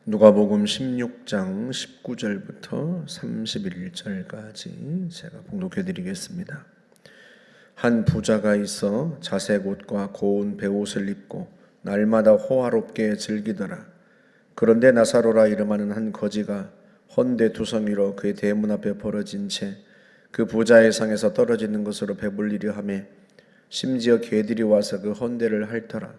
누가복음 16장 19절부터 31절까지 제가 봉독해 드리겠습니다. 한 부자가 있어 자색 옷과 고운 베옷을 입고 날마다 호화롭게 즐기더라. 그런데 나사로라 이름하는 한 거지가 헌데 두성이로 그의 대문 앞에 벌어진 채 그 부자의 상에서 떨어지는 것으로 배불리려 하며 심지어 개들이 와서 그 헌데를 핥더라.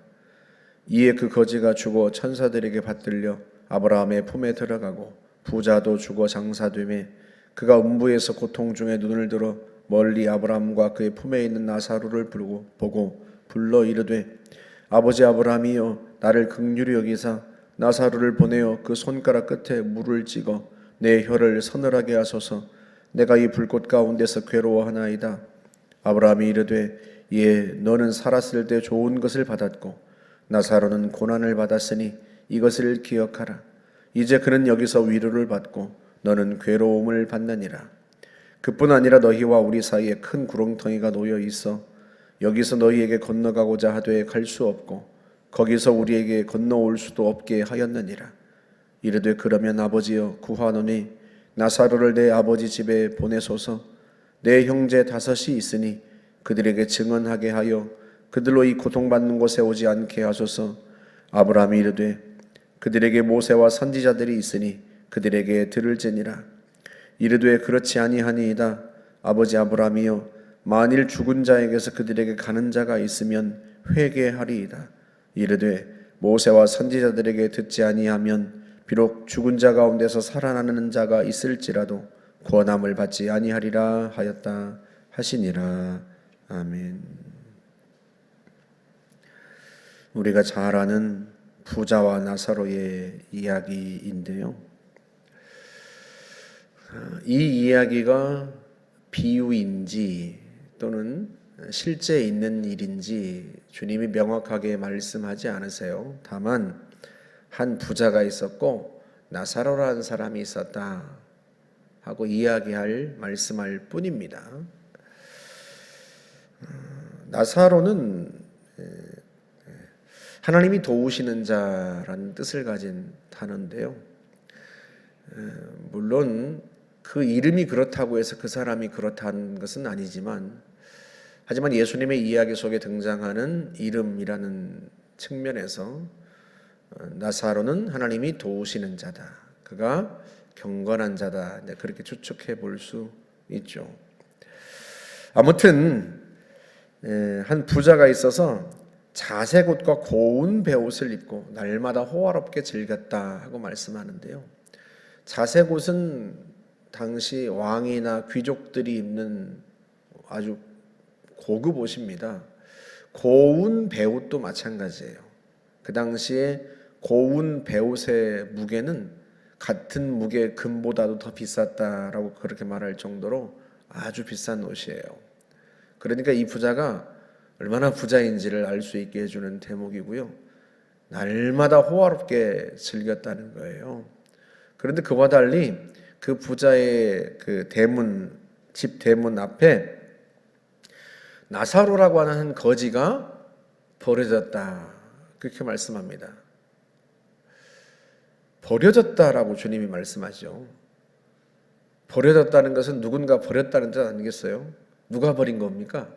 이에 그 거지가 죽어 천사들에게 받들려 아브라함의 품에 들어가고 부자도 죽어 장사되매 그가 음부에서 고통 중에 눈을 들어 멀리 아브라함과 그의 품에 있는 나사로를 보고 불러 이르되 아버지 아브라함이여 나를 긍휼히 여기사 나사로를 보내어 그 손가락 끝에 물을 찍어 내 혀를 서늘하게 하소서. 내가 이 불꽃 가운데서 괴로워하나이다. 아브라함이 이르되 예 너는 살았을 때 좋은 것을 받았고 나사로는 고난을 받았으니 이것을 기억하라. 이제 그는 여기서 위로를 받고 너는 괴로움을 받느니라. 그뿐 아니라 너희와 우리 사이에 큰 구렁텅이가 놓여 있어 여기서 너희에게 건너가고자 하되 갈 수 없고 거기서 우리에게 건너올 수도 없게 하였느니라. 이르되 그러면 아버지여 구하노니 나사로를 내 아버지 집에 보내소서. 내 형제 5이 있으니 그들에게 증언하게 하여 그들로 이 고통받는 곳에 오지 않게 하소서. 아브라함이 이르되 그들에게 모세와 선지자들이 있으니 그들에게 들을지니라. 이르되 그렇지 아니하니이다. 아버지 아브라함이여 만일 죽은 자에게서 그들에게 가는 자가 있으면 회개하리이다. 이르되 모세와 선지자들에게 듣지 아니하면 비록 죽은 자 가운데서 살아나는 자가 있을지라도 권함을 받지 아니하리라 하였다 하시니라. 아멘. 우리가 잘 아는 부자와 나사로의 이야기인데요. 이 이야기가 비유인지 또는 실제 있는 일인지 주님이 명확하게 말씀하지 않으세요. 다만 한 부자가 있었고 나사로라는 사람이 있었다 하고 말씀할 뿐입니다. 나사로는 하나님이 도우시는 자라는 뜻을 가진 단어인데요. 물론 그 이름이 그렇다고 해서 그 사람이 그렇다는 것은 아니지만 하지만 예수님의 이야기 속에 등장하는 이름이라는 측면에서 나사로는 하나님이 도우시는 자다. 그가 경건한 자다. 그렇게 추측해 볼 수 있죠. 아무튼 한 부자가 있어서 자색 옷과 고운 베옷을 입고 날마다 호화롭게 즐겼다 하고 말씀하는데요. 자색 옷은 당시 왕이나 귀족들이 입는 아주 고급 옷입니다. 고운 베옷도 마찬가지예요. 그 당시에 고운 베옷의 무게는 같은 무게 금보다도 더 비쌌다라고 그렇게 말할 정도로 아주 비싼 옷이에요. 그러니까 이 부자가 얼마나 부자인지를 알 수 있게 해주는 대목이고요. 날마다 호화롭게 즐겼다는 거예요. 그런데 그와 달리 그 부자의 그 집 대문 앞에 나사로라고 하는 한 거지가 버려졌다. 그렇게 말씀합니다. 버려졌다라고 주님이 말씀하죠. 버려졌다는 것은 누군가 버렸다는 뜻 아니겠어요? 누가 버린 겁니까?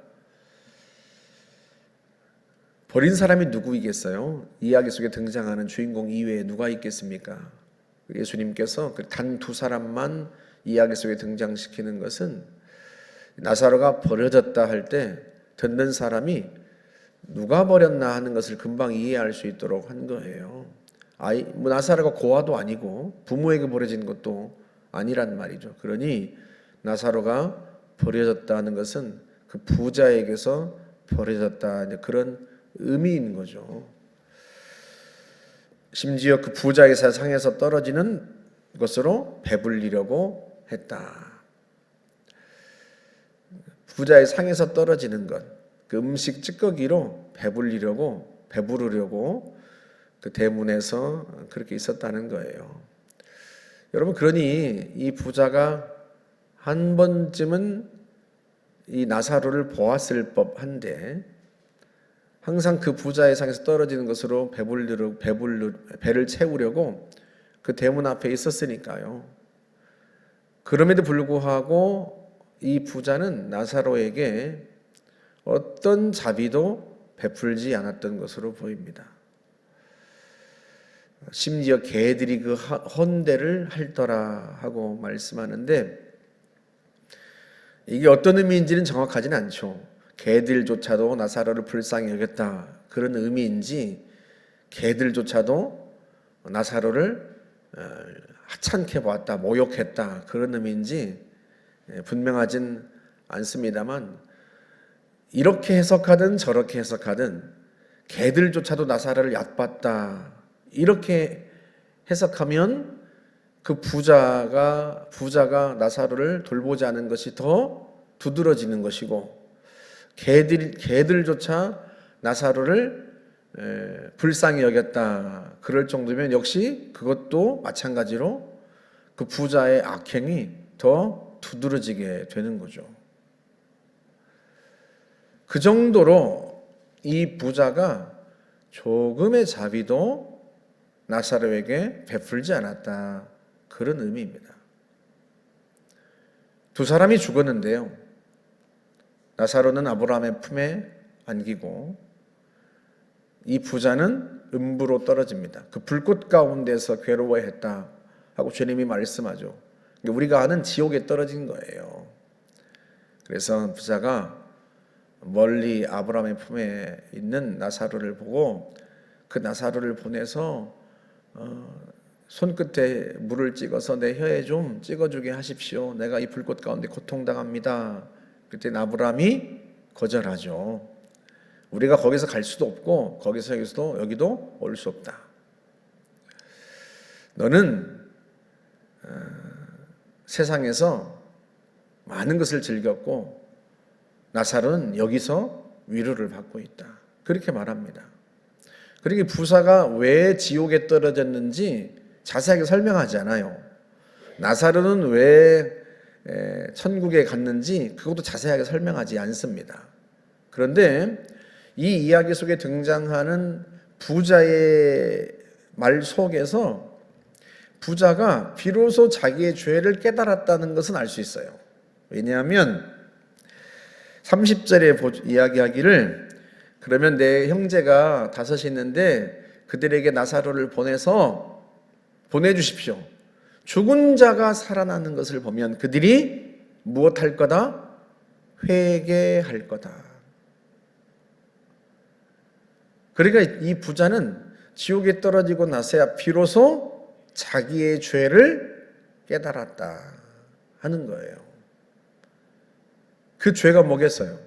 버린 사람이 누구이겠어요? 이야기 속에 등장하는 주인공 이외에 누가 있겠습니까? 예수님께서 단 2사람만 이야기 속에 등장시키는 것은 나사로가 버려졌다 할 때 듣는 사람이 누가 버렸나 하는 것을 금방 이해할 수 있도록 한 거예요. 나사로가 고아도 아니고 부모에게 버려진 것도 아니란 말이죠. 그러니 나사로가 버려졌다는 것은 그 부자에게서 버려졌다 그런 의미인 거죠. 심지어 그 부자의 상에서 떨어지는 것으로 배불리려고 했다. 부자의 상에서 떨어지는 것, 그 음식 찌꺼기로 배부르려고 그 대문에서 그렇게 있었다는 거예요. 여러분, 그러니 이 부자가 한 번쯤은 이 나사로를 보았을 법한데 항상 그 부자의 상에서 떨어지는 것으로 배를 채우려고 그 대문 앞에 있었으니까요. 그럼에도 불구하고 이 부자는 나사로에게 어떤 자비도 베풀지 않았던 것으로 보입니다. 심지어 개들이 그 헌대를 할더라 하고 말씀하는데, 이게 어떤 의미인지는 정확하지는 않죠. 개들조차도 나사로를 불쌍히 여겼다 그런 의미인지, 개들조차도 나사로를 하찮게 보았다, 모욕했다 그런 의미인지 분명하진 않습니다만, 이렇게 해석하든 저렇게 해석하든 개들조차도 나사로를 얕봤다 이렇게 해석하면 그 부자가 나사로를 돌보지 않은 것이 더 두드러지는 것이고, 개들조차 나사로를 불쌍히 여겼다 그럴 정도면 역시 그것도 마찬가지로 그 부자의 악행이 더 두드러지게 되는 거죠. 그 정도로 이 부자가 조금의 자비도 나사로에게 베풀지 않았다 그런 의미입니다. 두 사람이 죽었는데요, 나사로는 아브라함의 품에 안기고 이 부자는 음부로 떨어집니다. 그 불꽃 가운데서 괴로워했다 하고 주님이 말씀하죠. 우리가 아는 지옥에 떨어진 거예요. 그래서 부자가 멀리 아브라함의 품에 있는 나사로를 보고 그 나사로를 보내서 손끝에 물을 찍어서 내 혀에 좀 찍어주게 하십시오. 내가 이 불꽃 가운데 고통당합니다. 그때 아브라함이 거절하죠. 우리가 거기서 갈 수도 없고 거기서 여기도 올 수 없다. 너는 세상에서 많은 것을 즐겼고 나사로는 여기서 위로를 받고 있다. 그렇게 말합니다. 그러니까 부자가 왜 지옥에 떨어졌는지 자세하게 설명하지 않아요. 나사로는 왜 천국에 갔는지 그것도 자세하게 설명하지 않습니다. 그런데 이 이야기 속에 등장하는 부자의 말 속에서 부자가 비로소 자기의 죄를 깨달았다는 것은 알 수 있어요. 왜냐하면 30절에 이야기하기를, 그러면 내 형제가 5이 있는데 그들에게 나사로를 보내주십시오. 죽은 자가 살아나는 것을 보면 그들이 무엇할 거다? 회개할 거다. 그러니까 이 부자는 지옥에 떨어지고 나서야 비로소 자기의 죄를 깨달았다 하는 거예요. 그 죄가 뭐겠어요?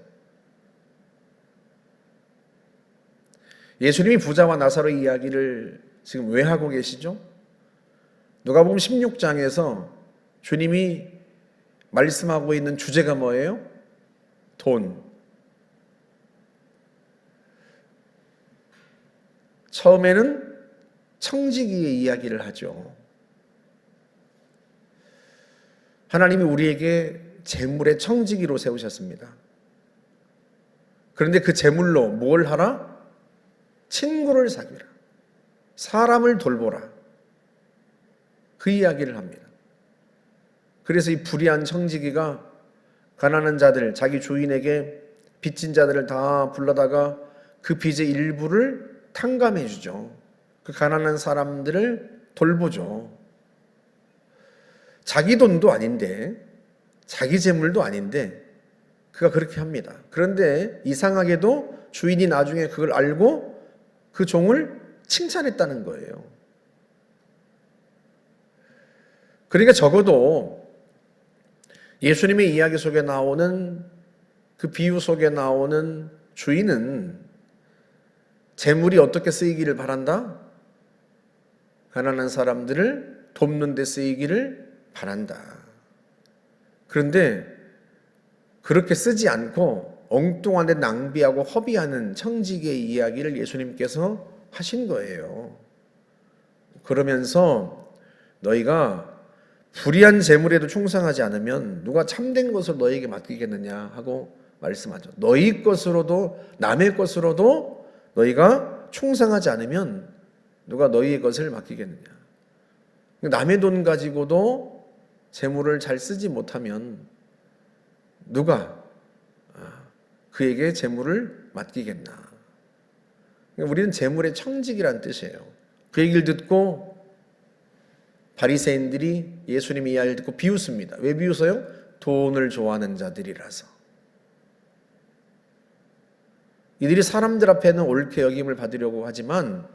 예수님이 부자와 나사로 이야기를 지금 왜 하고 계시죠? 누가복음 16장에서 주님이 말씀하고 있는 주제가 뭐예요? 돈. 처음에는 청지기의 이야기를 하죠. 하나님이 우리에게 재물의 청지기로 세우셨습니다. 그런데 그 재물로 뭘 하라? 친구를 사귀라. 사람을 돌보라. 그 이야기를 합니다. 그래서 이 불의한 청지기가 가난한 자들, 자기 주인에게 빚진 자들을 다 불러다가 그 빚의 일부를 탕감해 주죠. 그 가난한 사람들을 돌보죠. 자기 돈도 아닌데, 자기 재물도 아닌데 그가 그렇게 합니다. 그런데 이상하게도 주인이 나중에 그걸 알고 그 종을 칭찬했다는 거예요. 그러니까 적어도 예수님의 이야기 속에 나오는 그 비유 속에 나오는 주인은 재물이 어떻게 쓰이기를 바란다? 가난한 사람들을 돕는 데 쓰이기를 바란다. 그런데 그렇게 쓰지 않고 엉뚱한 데 낭비하고 허비하는 청지기의 이야기를 예수님께서 하신 거예요. 그러면서 너희가 불의한 재물에도 충성하지 않으면 누가 참된 것을 너희에게 맡기겠느냐 하고 말씀하죠. 너희 것으로도 남의 것으로도 너희가 충성하지 않으면 누가 너희의 것을 맡기겠느냐. 남의 돈 가지고도 재물을 잘 쓰지 못하면 누가 그에게 재물을 맡기겠나? 우리는 재물의 청직이란 뜻이에요. 그 얘기를 듣고 바리새인들이 예수님의 이야기를 듣고 비웃습니다. 왜 비웃어요? 돈을 좋아하는 자들이라서. 이들이 사람들 앞에는 옳게 여김을 받으려고 하지만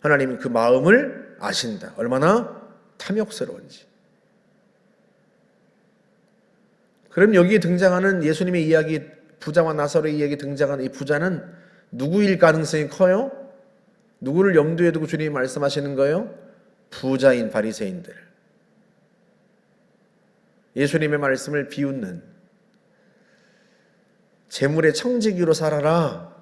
하나님은 그 마음을 아신다. 얼마나 탐욕스러운지. 그럼 여기에 등장하는 예수님의 이야기, 부자와 나사로의 이야기에 등장하는 이 부자는 누구일 가능성이 커요? 누구를 염두에 두고 주님이 말씀하시는 거예요? 부자인 바리새인들. 예수님의 말씀을 비웃는, 재물의 청지기로 살아라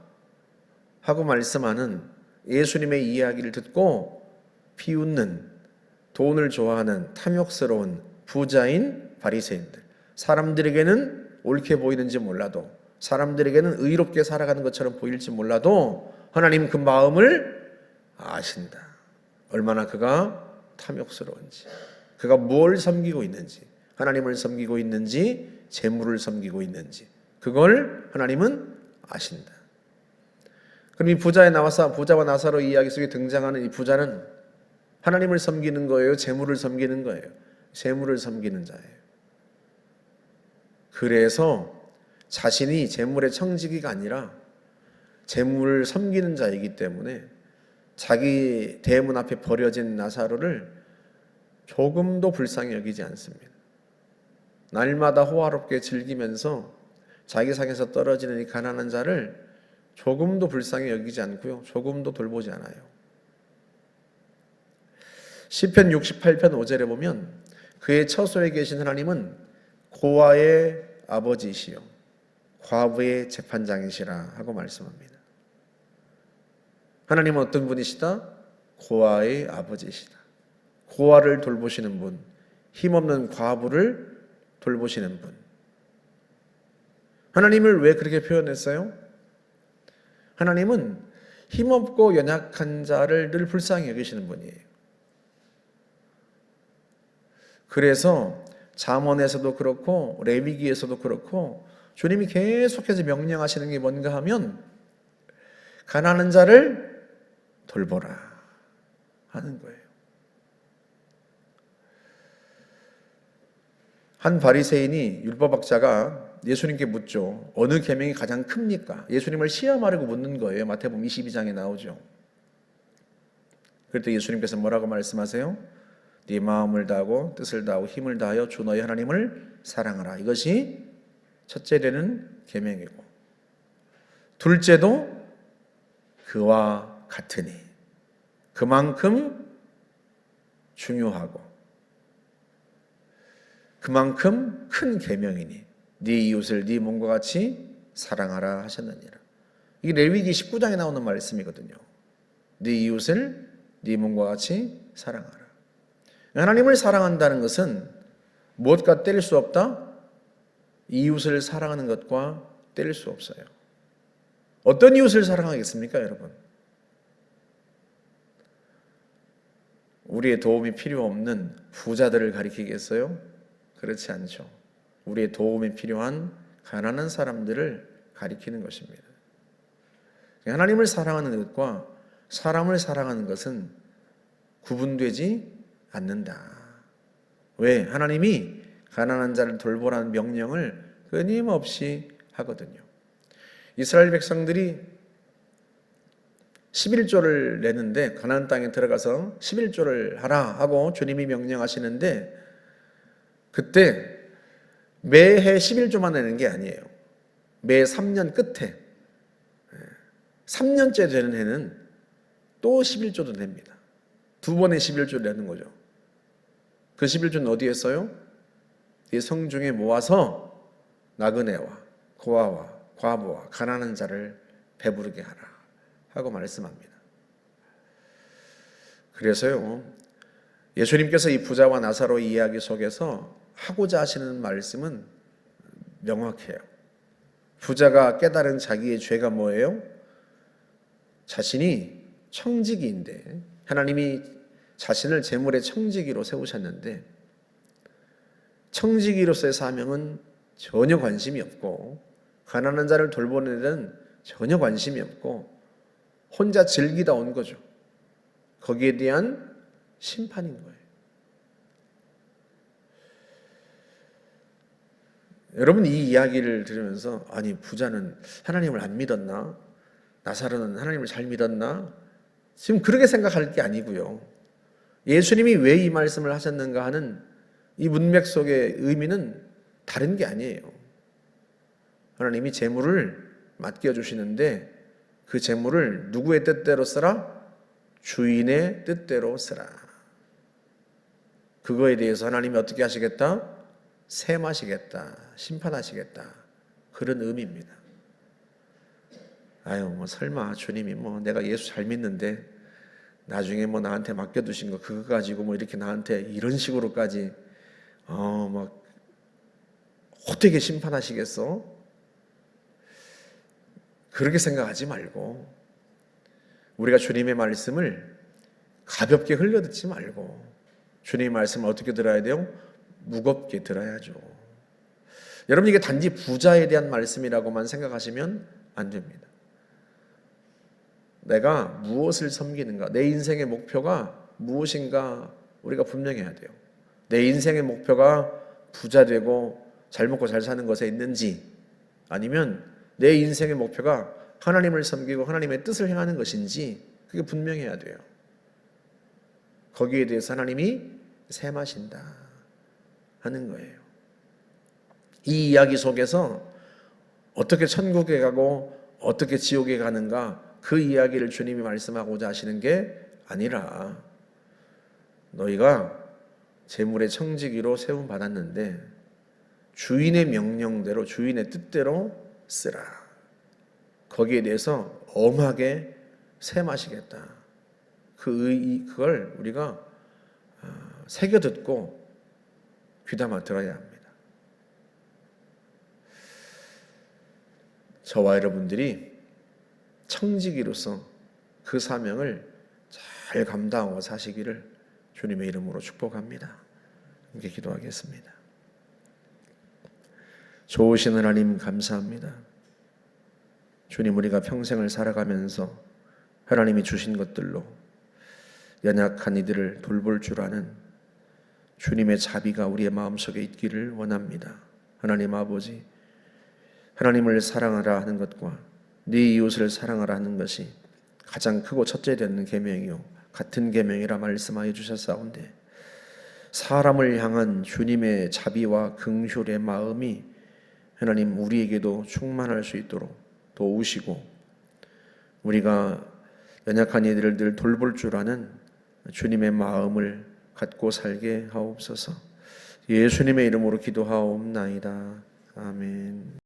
하고 말씀하는 예수님의 이야기를 듣고 비웃는, 돈을 좋아하는 탐욕스러운 부자인 바리새인들. 사람들에게는 옳게 보이는지 몰라도, 사람들에게는 의롭게 살아가는 것처럼 보일지 몰라도 하나님 그 마음을 아신다. 얼마나 그가 탐욕스러운지, 그가 뭘 섬기고 있는지, 하나님을 섬기고 있는지, 재물을 섬기고 있는지, 그걸 하나님은 아신다. 그럼 이 부자와 나사로 이야기 속에 등장하는 이 부자는 하나님을 섬기는 거예요? 재물을 섬기는 거예요? 재물을 섬기는 자예요. 그래서 자신이 재물의 청지기가 아니라 재물을 섬기는 자이기 때문에 자기 대문 앞에 버려진 나사로를 조금도 불쌍히 여기지 않습니다. 날마다 호화롭게 즐기면서 자기 상에서 떨어지는 이 가난한 자를 조금도 불쌍히 여기지 않고요, 조금도 돌보지 않아요. 시편 68편 5절에 보면 그의 처소에 계신 하나님은 고아의 아버지이시요 과부의 재판장이시라 하고 말씀합니다. 하나님은 어떤 분이시다? 고아의 아버지이시다. 고아를 돌보시는 분, 힘없는 과부를 돌보시는 분. 하나님을 왜 그렇게 표현했어요? 하나님은 힘없고 연약한 자를 늘 불쌍히 여기시는 분이에요. 그래서 잠언에서도 그렇고 레위기에서도 그렇고 주님이 계속해서 명령하시는 게 뭔가 하면 가난한 자를 돌보라 하는 거예요. 한 바리새인이 율법학자가 예수님께 묻죠. 어느 계명이 가장 큽니까? 예수님을 시험하려고 묻는 거예요. 마태복음 22장에 나오죠. 그럴 때 예수님께서 뭐라고 말씀하세요? 네 마음을 다하고 뜻을 다하고 힘을 다하여 주 너희 하나님을 사랑하라. 이것이 첫째 되는 계명이고, 둘째도 그와 같으니, 그만큼 중요하고 그만큼 큰 계명이니 네 이웃을 네 몸과 같이 사랑하라 하셨느니라. 이게 레위기 19장에 나오는 말씀이거든요. 네 이웃을 네 몸과 같이 사랑하라. 하나님을 사랑한다는 것은 무엇과 뗄 수 없다? 이웃을 사랑하는 것과 뗄 수 없어요. 어떤 이웃을 사랑하겠습니까, 여러분? 우리의 도움이 필요 없는 부자들을 가리키겠어요? 그렇지 않죠. 우리의 도움이 필요한 가난한 사람들을 가리키는 것입니다. 하나님을 사랑하는 것과 사람을 사랑하는 것은 구분되지 않는다. 왜? 하나님이 가난한 자를 돌보라는 명령을 끊임없이 하거든요. 이스라엘 백성들이 11조를 내는데, 가나안 땅에 들어가서 11조를 하라 하고 주님이 명령하시는데, 그때 매해 11조만 내는 게 아니에요. 매 3년 끝에 3년째 되는 해는 또 11조도 냅니다. 두 번의 11조를 내는 거죠. 그 11조는 어디에 써요? 이 성중에 모아서 나그네와 고아와 과부와 가난한 자를 배부르게 하라 하고 말씀합니다. 그래서요, 예수님께서 이 부자와 나사로 이야기 속에서 하고자 하시는 말씀은 명확해요. 부자가 깨달은 자기의 죄가 뭐예요? 자신이 청지기인데, 하나님이 자신을 재물의 청지기로 세우셨는데 청지기로서의 사명은 전혀 관심이 없고 가난한 자를 돌보는 데는 전혀 관심이 없고 혼자 즐기다 온 거죠. 거기에 대한 심판인 거예요. 여러분 이 이야기를 들으면서 아니 부자는 하나님을 안 믿었나? 나사로는 하나님을 잘 믿었나? 지금 그렇게 생각할 게 아니고요. 예수님이 왜 이 말씀을 하셨는가 하는 이 문맥 속의 의미는 다른 게 아니에요. 하나님이 재물을 맡겨주시는데 그 재물을 누구의 뜻대로 쓰라? 주인의 뜻대로 쓰라. 그거에 대해서 하나님이 어떻게 하시겠다? 셈하시겠다. 심판하시겠다. 그런 의미입니다. 아유 뭐 설마 주님이 뭐 내가 예수 잘 믿는데 나중에 뭐 나한테 맡겨두신 거 그거 가지고 뭐 이렇게 나한테 이런 식으로까지 막 호되게 심판하시겠어? 그렇게 생각하지 말고 우리가 주님의 말씀을 가볍게 흘려듣지 말고 주님의 말씀을 어떻게 들어야 돼요? 무겁게 들어야죠. 여러분 이게 단지 부자에 대한 말씀이라고만 생각하시면 안 됩니다. 내가 무엇을 섬기는가, 내 인생의 목표가 무엇인가 우리가 분명해야 돼요. 내 인생의 목표가 부자 되고 잘 먹고 잘 사는 것에 있는지 아니면 내 인생의 목표가 하나님을 섬기고 하나님의 뜻을 행하는 것인지 그게 분명해야 돼요. 거기에 대해서 하나님이 셈하신다 하는 거예요. 이 이야기 속에서 어떻게 천국에 가고 어떻게 지옥에 가는가 그 이야기를 주님이 말씀하고자 하시는 게 아니라 너희가 재물의 청지기로 세움 받았는데 주인의 명령대로 주인의 뜻대로 쓰라. 거기에 대해서 엄하게 셈하시겠다. 그걸 우리가 새겨 듣고 귀담아 들어야 합니다. 저와 여러분들이 청지기로서 그 사명을 잘 감당하고 사시기를 주님의 이름으로 축복합니다. 함께 기도하겠습니다. 좋으신 하나님 감사합니다. 주님 우리가 평생을 살아가면서 하나님이 주신 것들로 연약한 이들을 돌볼 줄 아는 주님의 자비가 우리의 마음속에 있기를 원합니다. 하나님 아버지, 하나님을 사랑하라 하는 것과 네 이웃을 사랑하라 하는 것이 가장 크고 첫째 되는 계명이요 같은 계명이라 말씀하여 주셨사온데 사람을 향한 주님의 자비와 긍휼의 마음이 하나님 우리에게도 충만할 수 있도록 도우시고 우리가 연약한 이들을 늘 돌볼 줄 아는 주님의 마음을 갖고 살게 하옵소서. 예수님의 이름으로 기도하옵나이다. 아멘.